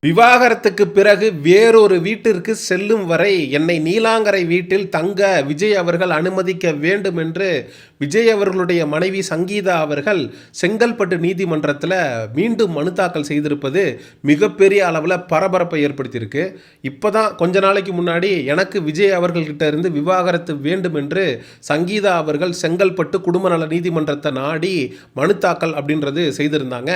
விவாகரத்துக்கு பிறகு வேறொரு வீட்டிற்கு செல்லும் வரை என்னை நீலாங்கரை வீட்டில் தங்க விஜய் அவர்கள் அனுமதிக்க வேண்டும் என்று விஜய் அவர்களுடைய மனைவி சங்கீதா அவர்கள் செங்கல்பட்டு நீதிமன்றத்தில் மீண்டும் மனு தாக்கல் செய்திருப்பது மிகப்பெரிய அளவில் பரபரப்பை ஏற்படுத்தியிருக்கு. இப்போதான் கொஞ்ச நாளைக்கு முன்னாடி எனக்கு விஜய் அவர்கள்கிட்ட இருந்து விவாகரத்து வேண்டும் என்று சங்கீதா அவர்கள் செங்கல்பட்டு குடும்ப நல நீதிமன்றத்தை நாடி மனு தாக்கல் அப்படின்றது செய்திருந்தாங்க.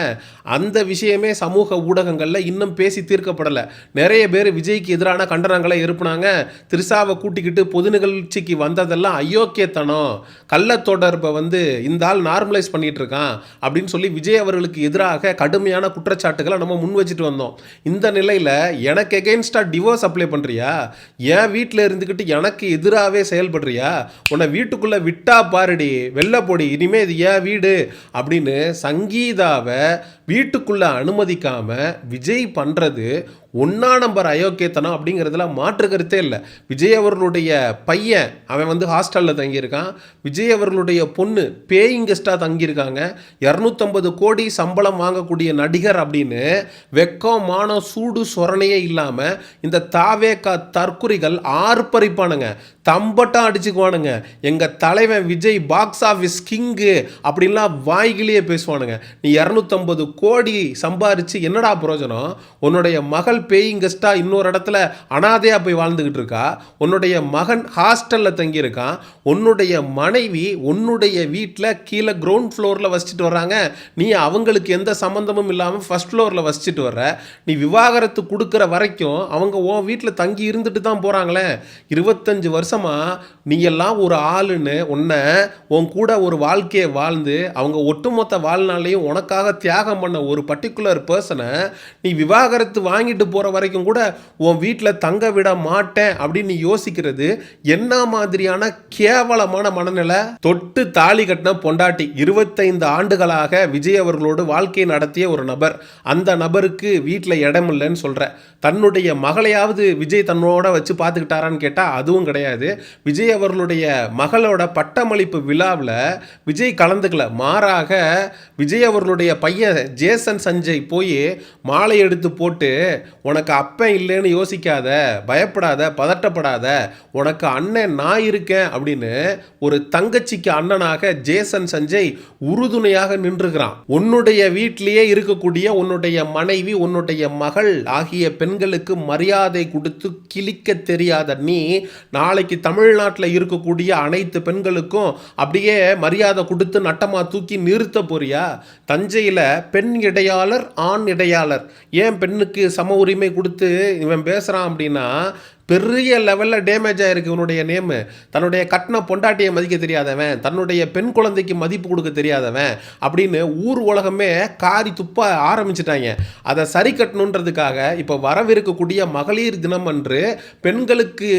அந்த விஷயமே சமூக ஊடகங்களில் இன்னும் பேசி தீர்க்கப்படலை. நிறைய பேர் விஜய்க்கு எதிரான கண்டனங்களை எழுப்புனாங்க. திரிசாவை கூட்டிக்கிட்டு பொது நிகழ்ச்சிக்கு வந்ததெல்லாம் அயோக்கியத்தனம், கள்ள தொடர்பை இந்த ஆள் நார்மலைஸ் பண்ணிட்டு இருக்கான் அப்படின்னு சொல்லி விஜய் அவர்களுக்கு எதிராக கடுமையான குற்றச்சாட்டுகளை நம்ம முன் வச்சுட்டு வந்தோம். இந்த நிலையில் எனக்கு எகெயின்ஸ்டா டிவோர்ஸ் அப்ளை பண்ணுறியா, என் வீட்டில் இருந்துக்கிட்டு எனக்கு எதிராகவே செயல்படுறியா, உன்னை வீட்டுக்குள்ளே விட்டா பாருடி, வெள்ளை போடி, இனிமே இது ஏன் வீடு அப்படின்னு சங்கீதாவை வீட்டுக்குள்ளே அனுமதிக்காம விஜய் பண்ணுறது ஒன்றா நம்பர் அயோக்கியத்தனம் அப்படிங்கிறதுல மாற்று கருத்தே இல்லை. விஜய் அவர்களுடைய பையன் அவன் ஹாஸ்டலில் தங்கியிருக்கான். விஜய் அவர்களுடைய பொண்ணு பேயிங் கெஸ்ட்டாக தங்கியிருக்காங்க. 250 கோடி சம்பளம் வாங்கக்கூடிய நடிகர் அப்படின்னு வெக்கம் மானம் சூடு சொரணையே இல்லாமல் இந்த தாவேக்கா தற்குறிகள் ஆர்ப்பரிப்பானுங்க, தம்பட்டம் அடிச்சுக்குவானுங்க. எங்கள் தலைவன் விஜய் பாக்ஸ் ஆஃபீஸ் கிங்கு அப்படின்லாம் வாய்கிலேயே பேசுவானுங்க. நீ 250 கோடி சம்பாரித்து என்னடா பிரயோஜனம்? உன்னுடைய மகள் பேயிங் கெஸ்டா இன்னொரு இடத்துல அனாதையா போய் வாழ்ந்துகிட்டு இருக்கா, உன்னுடைய மகன் ஹாஸ்டல்ல தங்கி இருக்கான், உன்னுடைய மனைவி உன்னுடைய வீட்டில் கீழே கிரவுண்ட் ஃப்ளோரில் வசிச்சுட்டு வர்றாங்க. நீ அவங்களுக்கு எந்த சம்மந்தமும் இல்லாமல் ஃபர்ஸ்ட் ஃப்ளோரில் வசிச்சுட்டு வர்ற. நீ விவாகரத்து கொடுக்குற வரைக்கும் அவங்க உன் வீட்டில் தங்கி இருந்துட்டு தான் போகிறாங்களே. 25 வருஷமா நீ எல்லாம் ஒரு ஆளுன்னு உன்னை உன் கூட ஒரு வாழ்க்கையை வாழ்ந்து அவங்க ஒட்டுமொத்த வாழ்நாளையும் உனக்காக தியாகம் பண்ண ஒரு பர்டிகுலர் பர்சனை நீ விவாகரத்து வாங்கிட்டு போற வரைக்கும் கூட உன் வீட்டில் தங்க விட மாட்டேன் அப்படின்னு நீ யோசிக்கிறது என்ன மாதிரியான கேவலமான மனநிலை? தொட்டு தாலி கட்டின பொண்டாட்டி 25 ஆண்டுகளாக விஜய் அவர்களோடு வாழ்க்கை நடத்திய ஒரு நபர், அந்த நபருக்கு வீட்டில் இடம் இல்லைன்னு சொல்ற. தன்னுடைய மகளையாவது விஜய் தன்னோட வச்சு பார்த்துக்கிட்டாரான்னு கேட்டால் அதுவும் கிடையாது. விஜய் அவர்களுடைய மகளோட பட்டமளிப்பு விழாவில் விஜய் கலந்துக்கல. மாறாக விஜய் அவர்களுடைய பையன் ஜேசன் சஞ்சய் போய் மாலை எடுத்து போட்டு, உனக்கு அப்பன் இல்லைன்னு யோசிக்காத, பயப்படாத, பதட்டப்படாத, உனக்கு அண்ணன் நான் இருக்கேன் அப்படின்னு ஒரு தங்கச்சிக்கு அண்ணனாக ஜேசன் சஞ்சய் உறுதுணையாக நின்றுகிறான். உன்னுடைய வீட்டிலேயே இருக்கக்கூடிய உன்னுடைய மனைவி, உன்னுடைய மகள் ஆகிய பெண்களுக்கு மரியாதை கொடுத்து கிழிக்க தெரியாத நீ நாளைக்கு தமிழ்நாட்டில் இருக்கக்கூடிய அனைத்து பெண்களுக்கும் அப்படியே மரியாதை கொடுத்து நட்டமா தூக்கி நிறுத்த போறியா? தஞ்சையில் பெண் இடையாளர் ஆண் இடையாளர், ஏன் பெண்ணுக்கு சம உரிமை கொடுத்து இவன் பேசுகிறான் அப்படின்னா பெரிய லெவலில் டேமேஜ் ஆகிருக்கு இவனுடைய நேமு. தன்னுடைய கட்டின பொண்டாட்டியை மதிக்க தெரியாதவன், தன்னுடைய பெண் குழந்தைக்கு மதிப்பு கொடுக்க தெரியாதவன் அப்படின்னு ஊர் உலகமே காரி துப்ப ஆரம்பிச்சிட்டாங்க. அதை சரி கட்டணுன்றதுக்காக இப்போ வரவிருக்கக்கூடிய மகளிர் தினம் அன்று பெண்களுக்கு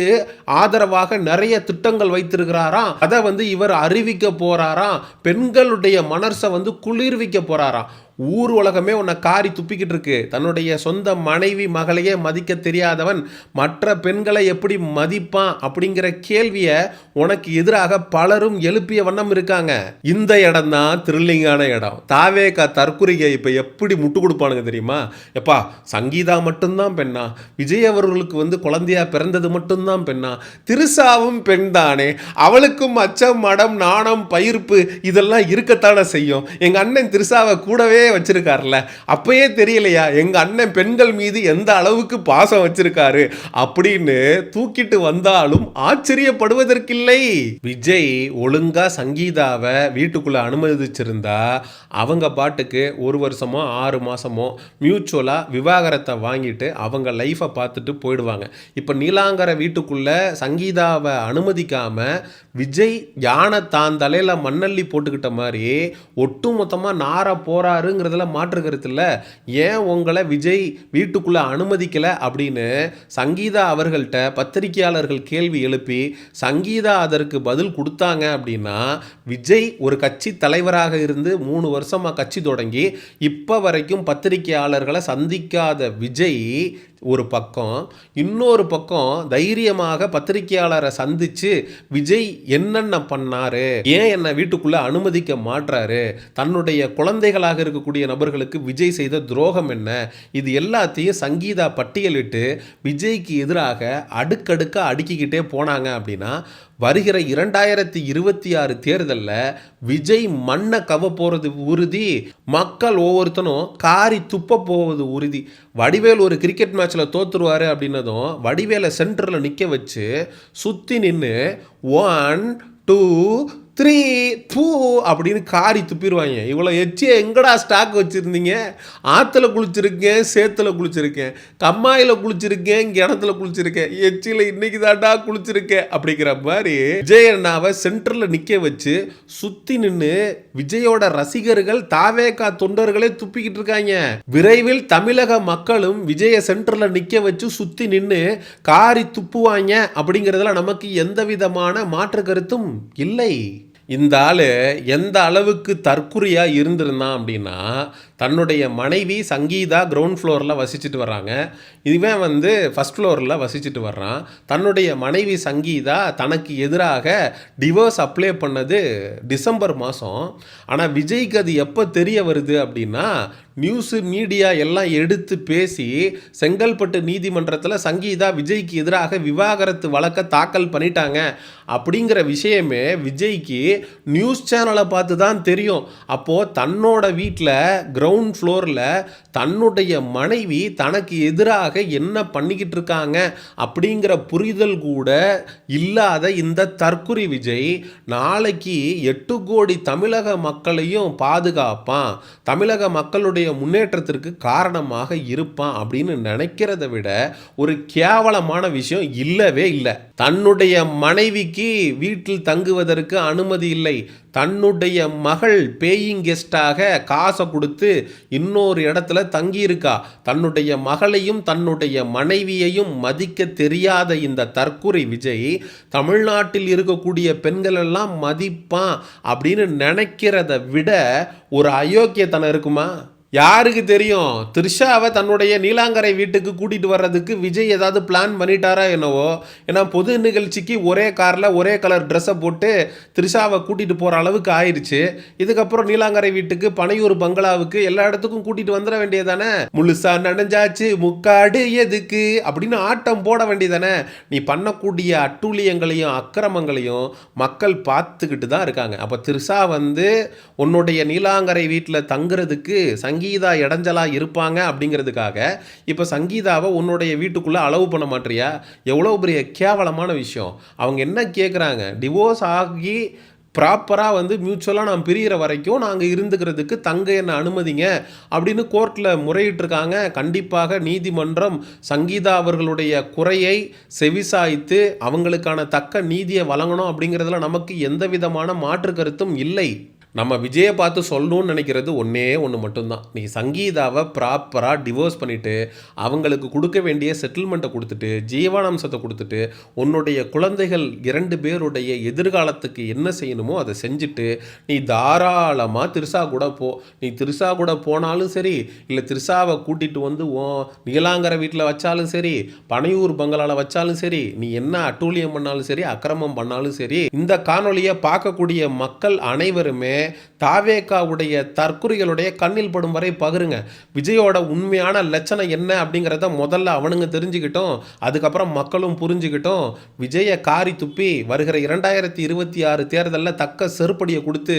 ஆதரவாக நிறைய திட்டங்கள் வைத்திருக்கிறாராம். அதை இவர் அறிவிக்க போறாராம். பெண்களுடைய மனசை குளிர்விக்க போறாராம். ஊர் உலகமே உன்னை காரி துப்பிக்கிட்டு இருக்கு. தன்னுடைய சொந்த மனைவி மகளையே மதிக்க தெரியாதவன் மற்ற பெண்களை எப்படி மதிப்பான் அப்படிங்கிற கேள்வியை உனக்கு எதிராக பலரும் எழுப்பிய வண்ணம் இருக்காங்க. இந்த இடம் தான் த்ரில்லிங்கான இடம். தாவேக்கா தற்குறிகை இப்போ எப்படி முட்டு கொடுப்பானுங்க தெரியுமா? எப்பா சங்கீதா மட்டும்தான் பெண்ணா, விஜய் அவர்களுக்கு குழந்தையா பிறந்தது மட்டும்தான் பெண்ணா, திரிசாவும் பெண் தானே, அவளுக்கும் அச்சம் மடம் நாணம் பயிர்ப்பு இதெல்லாம் இருக்கத்தானே செய்யும். எங்க அண்ணன் திரிசாவை கூடவே வச்சிருக்காருல, அப்பயே தெரியலையா எங்க அண்ணன் பெண்கள் மீது எந்த அளவுக்கு பாசம் வச்சிருக்காரு அப்படின்னு தூக்கிட்டு வந்தாலும் ஆச்சரியப்படுவதற்கில்லை. விஜய் ஒழுங்கா சங்கீதாவை வீட்டுக்குள்ள அனுமதிச்சிருந்தா அவங்க பாட்டுக்கு 1 வருஷமோ 6 மாசமோ மியூச்சுவலா விவாகரத்தை வாங்கிட்டு அவங்க லைஃபை பார்த்துட்டு போயிடுவாங்க. இப்போ நீலாங்கரை வீட்டுக்குள்ள சங்கீதாவை அனுமதிக்காம விஜய் யானை தான் தலையில மண்ணள்ளி போட்டுக்கிட்ட மாதிரி ஒட்டுமொத்தமா நார போறாருங்கிறதுல மாற்று கருத்து இல்லை. ஏன் உங்களை விஜய் வீட்டுக்குள்ள அனுமதிக்கல அப்படின்னு சங்கீதா அவர்கள்ட்ட பத்திரிகையாளர்கள் கேள்வி எழுப்பி சங்கீதா அதற்கு பதில் கொடுத்தாங்க அப்படின்னா, விஜய் ஒரு கட்சி தலைவராக இருந்து 3 வருஷமா கட்சி தொடங்கி இப்போ வரைக்கும் பத்திரிகையாளர்களை சந்திக்காத விஜய் ஒரு பக்கம். இன்னொரு பக்கம் தைரியமாக பத்திரிகையாளரை சந்திச்சு விஜய் என்னென்ன பண்ணாரு, ஏன் என்னை வீட்டுக்குள்ள அனுமதிக்க மாட்றாரு, தன்னுடைய குழந்தைகளாக இருக்கக்கூடிய நபர்களுக்கு விஜய் செய்த துரோகம் என்ன, இது எல்லாத்தையும் சங்கீதா பட்டியலிட்டு விஜய்க்கு எதிராக அடுக்கடுக்க அடுக்கிக்கிட்டே போனாங்க அப்படின்னா வருகிற 2026 தேர்தலில் விஜய் மண்ணை கவ போகிறது உறுதி. மக்கள் ஒவ்வொருத்தனும் காரி துப்ப போவது உறுதி. வடிவேல் ஒரு கிரிக்கெட் மேட்ச்சில் தோத்துருவார் அப்படின்னதும் வடிவேலை சென்டரில் நிற்க வச்சு சுற்றி நின்று 1 2 3 பூ அப்படின்னு காரி துப்பிடுவாங்க. இவ்வளோ எச்சியை எங்கடா ஸ்டாக் வச்சுருந்தீங்க? ஆற்றுல குளிச்சிருக்கேன், சேத்துல குளிச்சிருக்கேன், கம்மாயில் குளிச்சிருக்கேன், கிணத்துல குளிச்சிருக்கேன், எச்சியில் இன்னைக்கு தாண்டா குளிச்சிருக்கேன் அப்படிங்கிற மாதிரி விஜய் அண்ணாவை சென்டரில் நிற்க வச்சு சுற்றி நின்று விஜயோட ரசிகர்கள் தாவேகா தொண்டர்களே துப்பிக்கிட்டு இருக்காங்க. விரைவில் தமிழக மக்களும் விஜயை சென்டரில் நிற்க வச்சு சுற்றி நின்று காரி துப்புவாங்க அப்படிங்கிறதுல நமக்கு எந்த விதமான மாற்று கருத்தும் இல்லை. இந்த ஆள் எந்த அளவுக்கு தற்குறியாக இருந்திருந்தான் அப்படின்னா, தன்னுடைய மனைவி சங்கீதா கிரவுண்ட் ஃப்ளோரில் வசிச்சுட்டு வர்றாங்க, இவன் வந்து ஃபஸ்ட் ஃப்ளோரில் வசிச்சுட்டு வர்றான். தன்னுடைய மனைவி சங்கீதா தனக்கு எதிராக டிவோர்ஸ் அப்ளை பண்ணது டிசம்பர் மாதம். ஆனால் விஜய்க்கு அது எப்போ தெரிய வருது அப்படின்னா, நியூஸு மீடியா எல்லாம் எடுத்து பேசி செங்கல்பட்டு நீதிமன்றத்தில் சங்கீதா விஜய்க்கு எதிராக விவாகரத்து வழக்கை தாக்கல் பண்ணிட்டாங்க அப்படிங்கிற விஷயமே விஜய்க்கு நியூஸ் சேனலை பார்த்து தான் தெரியும். அப்போது தன்னோட வீட்டில் கிரவுண்ட் ஃப்ளோரில் தன்னுடைய மனைவி தனக்கு எதிராக என்ன பண்ணிக்கிட்டு இருக்காங்க அப்படிங்கிற புரிதல் கூட இல்லாத இந்த தற்குறி விஜய் நாளைக்கு 8 கோடி தமிழக மக்களையும் பாதுகாப்பான், தமிழக மக்களுடைய முன்னேற்றத்திற்கு காரணமாக இருப்பான் அப்படின்னு நினைக்கிறத விட ஒரு கேவலமான விஷயம் இல்லவே இல்லை. தன்னுடைய மனைவிக்கு வீட்டில் தங்குவதற்கு அனுமதி இல்லை, தன்னுடைய மகள் பேயிங் கெஸ்டாக காசை கொடுத்து இன்னொரு இடத்துல தங்கியிருக்கா. தன்னுடைய மகளையும் தன்னுடைய மனைவியையும் மதிக்க தெரியாத இந்த தற்குறி விஜய் தமிழ்நாட்டில் இருக்கக்கூடிய பெண்கள் எல்லாம் மதிப்பான் அப்படின்னு நினைக்கிறத விட ஒரு அயோக்கியத்தனம் இருக்குமா? யாருக்கு தெரியும், த்ரிஷாவை தன்னுடைய நீலாங்கரை வீட்டுக்கு கூட்டிகிட்டு வர்றதுக்கு விஜய் ஏதாவது பிளான் பண்ணிட்டாரா என்னவோ. ஏன்னா பொது நிகழ்ச்சிக்கு ஒரே காரில் ஒரே கலர் ட்ரெஸ்ஸை போட்டு த்ரிஷாவை கூட்டிகிட்டு போகிற அளவுக்கு ஆயிடுச்சு. இதுக்கப்புறம் நீலாங்கரை வீட்டுக்கு பனையூர் பங்களாவுக்கு எல்லா இடத்துக்கும் கூட்டிகிட்டு வந்துட வேண்டியதானே. முழுசா நனைஞ்சாச்சு முக்காடு எதுக்கு அப்படின்னு ஆட்டம் போட வேண்டியதானே. நீ பண்ணக்கூடிய அட்டூழியங்களையும் அக்கிரமங்களையும் மக்கள் பார்த்துக்கிட்டு தான் இருக்காங்க. அப்போ த்ரிஷா வந்து உன்னுடைய நீலாங்கரை வீட்டில் தங்குறதுக்கு சங்கீதா இடைஞ்சலா இருப்பாங்க அப்படிங்கிறதுக்காக இப்போ சங்கீதாவை உன்னுடைய வீட்டுக்குள்ளே அலோவ் பண்ண மாட்டியா? எவ்வளோ பெரிய கேவலமான விஷயம். அவங்க என்ன கேட்குறாங்க, டிவோர்ஸ் ஆகி ப்ராப்பராக வந்து மியூச்சுவலாக நான் பிரிகிற வரைக்கும் நாங்கள் இருந்துக்கிறதுக்கு தங்க என்ன அனுமதிங்க அப்படின்னு கோர்ட்டில் முறையிட்டிருக்காங்க. கண்டிப்பாக நீதிமன்றம் சங்கீதா அவர்களுடைய குறையை செவிசாய்த்து அவங்களுக்கான தக்க நீதியை வழங்கணும் அப்படிங்கிறதுல நமக்கு எந்த விதமான மாற்று கருத்தும் இல்லை. நம்ம விஜயை பார்த்து சொல்லணும்னு நினைக்கிறது ஒன்றே ஒன்று மட்டும்தான். நீ சங்கீதாவை ப்ராப்பராக டிவோர்ஸ் பண்ணிவிட்டு அவங்களுக்கு கொடுக்க வேண்டிய செட்டில்மெண்ட்டை கொடுத்துட்டு ஜீவனாம்சத்தை கொடுத்துட்டு உன்னுடைய குழந்தைகள் 2 பேருடைய எதிர்காலத்துக்கு என்ன செய்யணுமோ அதை செஞ்சுட்டு நீ தாராளமாக த்ரிஷா கூட போ. நீ த்ரிஷா கூட போனாலும் சரி, இல்லை த்ரிஷாவை கூட்டிகிட்டு வந்து நீலாங்கரை வீட்டில் வச்சாலும் சரி, பனையூர் பங்களாவில் வச்சாலும் சரி, நீ என்ன அட்டூழியம் பண்ணாலும் சரி, அக்கிரமம் பண்ணாலும் சரி, இந்த காணொலியை பார்க்கக்கூடிய மக்கள் அனைவருமே தாவேகாவுடைய தற்குறிகளுடைய கண்ணில் படும் வரை பகிருங்க. விஜயோட உண்மையான லட்சணம் என்ன அப்படிங்கிறத முதல்ல அவனுங்க தெரிஞ்சுக்கிட்டோம், அதுக்கப்புறம் மக்களும் புரிஞ்சுக்கிட்டோம். விஜயை காரி துப்பி வருகிற 2026 தேர்தலில் தக்க செருப்படியை கொடுத்து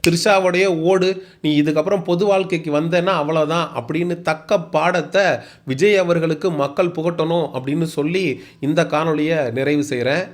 த்ரிஷாவுடைய ஓடு, நீ இதுக்கப்புறம் பொது வாழ்க்கைக்கு வந்தேன்னா அவ்வளோதான் அப்படின்னு தக்க பாடத்தை விஜய் அவர்களுக்கு மக்கள் புகட்டணும் அப்படின்னு சொல்லி இந்த காணொலியை நிறைவு செய்கிறேன்.